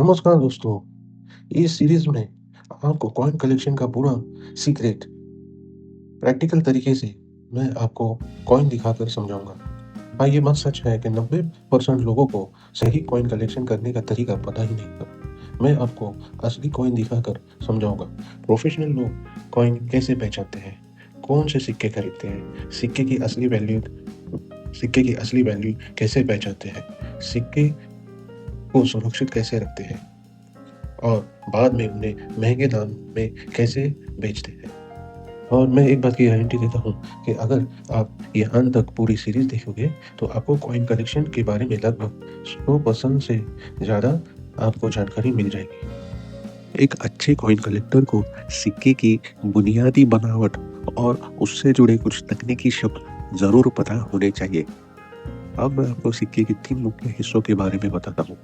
नमस्कार दोस्तों। इस सीरीज में आपको कॉइन कलेक्शन का पूरा सीक्रेट प्रैक्टिकल तरीके से मैं आपको कॉइन दिखाकर समझाऊंगा। हाँ, ये बात सच है कि 90% लोगों को सही कॉइन कलेक्शन करने का तरीका पता ही नहीं था। मैं आपको असली कॉइन दिखाकर समझाऊंगा। प्रोफेशनल लोग कॉइन कैसे पहचानते हैं, कौन से सिक्के खरीदते हैं, सिक्के की असली वैल्यू कैसे पहचानते हैं, सिक्के को सुरक्षित कैसे रखते हैं और बाद में उन्हें महंगे दाम में कैसे बेचते हैं। और मैं एक बात की गारंटी देता हूँ कि अगर आप ये अंत तक पूरी सीरीज देखोगे तो आपको कॉइन कलेक्शन के बारे में लगभग 100% से ज़्यादा आपको जानकारी मिल जाएगी। एक अच्छे कॉइन कलेक्टर को सिक्के की बुनियादी बनावट और उससे जुड़े कुछ तकनीकी शब्द ज़रूर पता होने चाहिए। अब मैं आपको सिक्के के 3 मुख्य हिस्सों के बारे में बताता हूँ।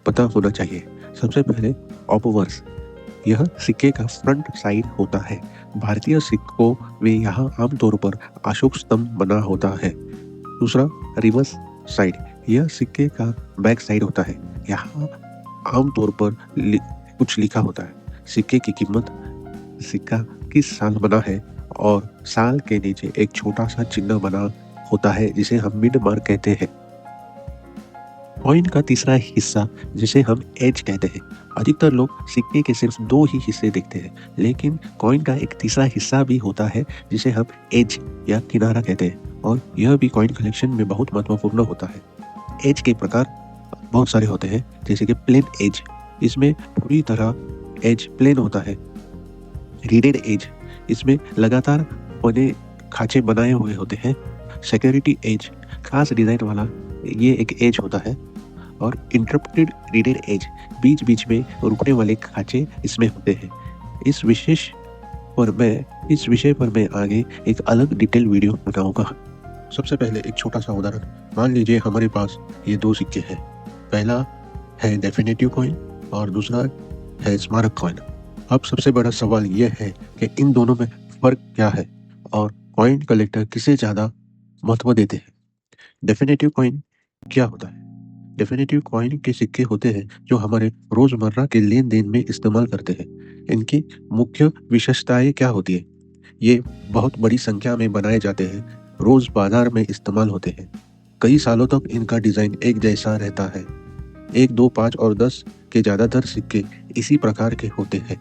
पता होना चाहिए। सबसे पहले ऑबवर्स, यह सिक्के का फ्रंट साइड होता है। भारतीय सिक्कों में यहाँ आमतौर पर अशोक स्तंभ बना होता है। दूसरा रिवर्स साइड, यह सिक्के का बैक साइड होता है। यहाँ आमतौर पर कुछ लिखा होता है। सिक्के की कीमत, सिक्का किस साल बना है और साल के नीचे एक छोटा सा चिन्ह बना होता है जिसे हम मिड मार्क कहते हैं। कॉइन का तीसरा हिस्सा जिसे हम एज कहते हैं। अधिकतर लोग सिक्के के सिर्फ 2 ही हिस्से देखते हैं, लेकिन कॉइन का एक तीसरा हिस्सा भी होता है जिसे हम एज या किनारा कहते हैं, और यह भी कॉइन कलेक्शन में बहुत महत्वपूर्ण होता है। एज के प्रकार बहुत सारे होते हैं, जैसे कि प्लेन एज, इसमें पूरी तरह एज प्लेन होता है। रीडेड एज, इसमें लगातार बने खांचे बनाए हुए होते हैं। सिक्योरिटी एज, खास डिजाइन वाला ये एक एज होता है। और इंटरप्टेड रीडेड एज, बीच बीच में रुकने वाले खांचे इसमें होते हैं। इस विषय पर मैं आगे एक अलग डिटेल वीडियो बनाऊंगा। सबसे पहले एक छोटा सा उदाहरण, मान लीजिए हमारे पास ये 2 सिक्के हैं। पहला है डेफिनेटिव कॉइन और दूसरा है स्मारक कॉइन। अब सबसे बड़ा सवाल यह है कि इन दोनों में फर्क क्या है और कॉइन कलेक्टर किसे ज्यादा महत्व देते हैं। डेफिनेटिव कॉइन क्या होता है? डेफिनेटिव कॉइन के सिक्के होते हैं जो हमारे रोजमर्रा के लेन देन में इस्तेमाल करते हैं। इनकी मुख्य विशेषताएं क्या होती है? ये बहुत बड़ी संख्या में बनाए जाते हैं, रोज बाजार में इस्तेमाल होते हैं। कई सालों तक इनका डिजाइन एक जैसा रहता है। 1, 2, 5 और 10 के ज्यादातर सिक्के इसी प्रकार के होते हैं।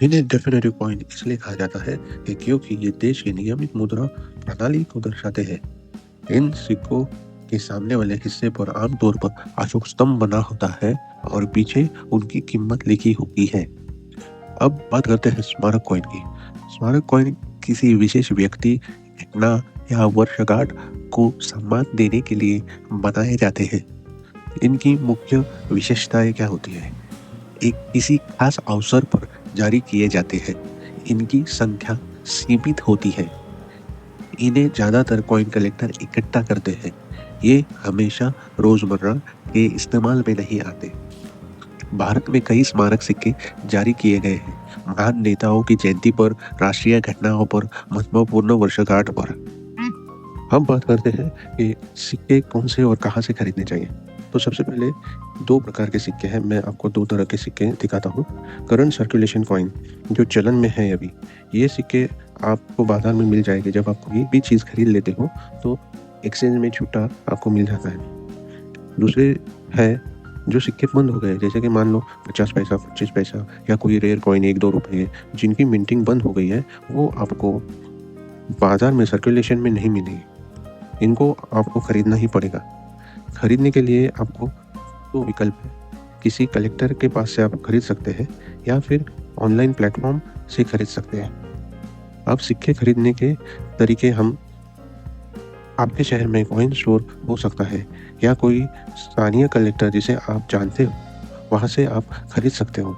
इन्हें डेफिनेटिव कॉइन इसलिए कहा जाता है कि क्योंकि ये देश की नियमित मुद्रा प्रणाली को दर्शाते हैं। इन सिक्कों के सामने वाले हिस्से पर आमतौर पर अशोक स्तंभ बना होता है और पीछे उनकी कीमत लिखी होती है। अब बात करते हैं स्मारक कॉइन की। स्मारक कॉइन किसी विशेष व्यक्ति, घटना या वर्षगांठ को सम्मान देने के लिए बनाए जाते हैं। इनकी मुख्य विशेषताएं क्या होती है? एक किसी खास अवसर पर जारी किए जाते हैं। इनकी संख्या सीमित होती है। इन्हें ज्यादातर कॉइन कलेक्टर इकट्ठा करते हैं। ये हमेशा रोजमर्रा के इस्तेमाल में नहीं आते। भारत में कई स्मारक सिक्के जारी किए गए हैं, महान नेताओं की जयंती पर, राष्ट्रीय घटनाओं पर, महत्वपूर्ण वर्षगांठ पर। हम बात करते हैं कि सिक्के कौन से और कहाँ से खरीदने चाहिए। तो सबसे पहले 2 प्रकार के सिक्के हैं। मैं आपको 2 तरह के सिक्के दिखाता हूँ। करंट सर्कुलेशन कॉइन, जो चलन में है अभी, ये सिक्के आपको बाजार में मिल जाएंगे। जब आप कोई भी चीज़ खरीद लेते हो तो एक्सचेंज में छूटा आपको मिल जाता है। दूसरे है जो सिक्के बंद हो गए, जैसे कि मान लो 50 पैसा, 25 पैसा या कोई रेयर कॉइन 1-2 रुपये, जिनकी मिंटिंग बंद हो गई है, वो आपको बाजार में सर्कुलेशन में नहीं मिलेगी। इनको आपको खरीदना ही पड़ेगा। खरीदने के लिए आपको 2 विकल्प है। किसी कलेक्टर के पास से आप खरीद सकते हैं या फिर ऑनलाइन प्लेटफॉर्म से खरीद सकते हैं। अब सिक्के खरीदने के तरीके, हम आपके शहर में कॉइन स्टोर हो सकता है या कोई स्थानीय कलेक्टर जिसे आप जानते हो, वहाँ से आप खरीद सकते हो।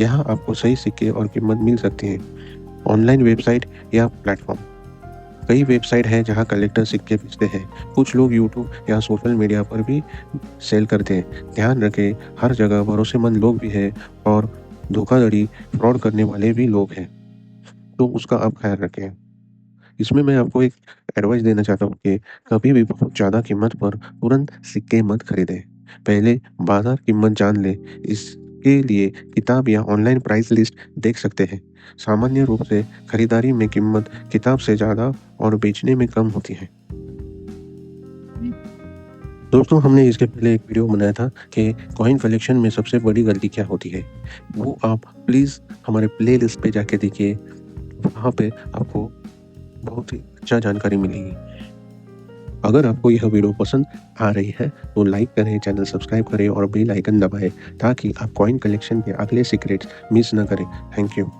यहाँ आपको सही सिक्के और कीमत मिल सकती है। ऑनलाइन वेबसाइट या प्लेटफॉर्म, कई वेबसाइट हैं जहां कलेक्टर सिक्के बेचते हैं। कुछ लोग यूट्यूब या सोशल मीडिया पर भी सेल करते हैं। ध्यान रखें, हर जगह भरोसेमंद लोग भी हैं और धोखाधड़ी, फ्रॉड करने वाले भी लोग हैं, तो उसका आप ख्याल रखें। इसमें मैं आपको एक एडवाइस देना चाहता हूँ कि कभी भी बहुत ज़्यादा कीमत पर तुरंत सिक्के मत खरीदें। पहले बाजार कीमत जान लें। इसके लिए किताब या ऑनलाइन प्राइस लिस्ट देख सकते हैं। सामान्य रूप से खरीदारी में कीमत किताब से ज़्यादा और बेचने में कम होती है। दोस्तों, हमने इसके पहले एक वीडियो बनाया था कि कॉइन कलेक्शन में सबसे बड़ी गलती क्या होती है। वो आप प्लीज़ हमारे प्लेलिस्ट पे जाके देखिए, वहाँ पे आपको बहुत ही अच्छा जानकारी मिलेगी। अगर आपको यह वीडियो पसंद आ रही है तो लाइक करें, चैनल सब्सक्राइब करें और बेल आइकन दबाएं ताकि आप कॉइन कलेक्शन के अगले सीक्रेट्स मिस ना करें। Thank you.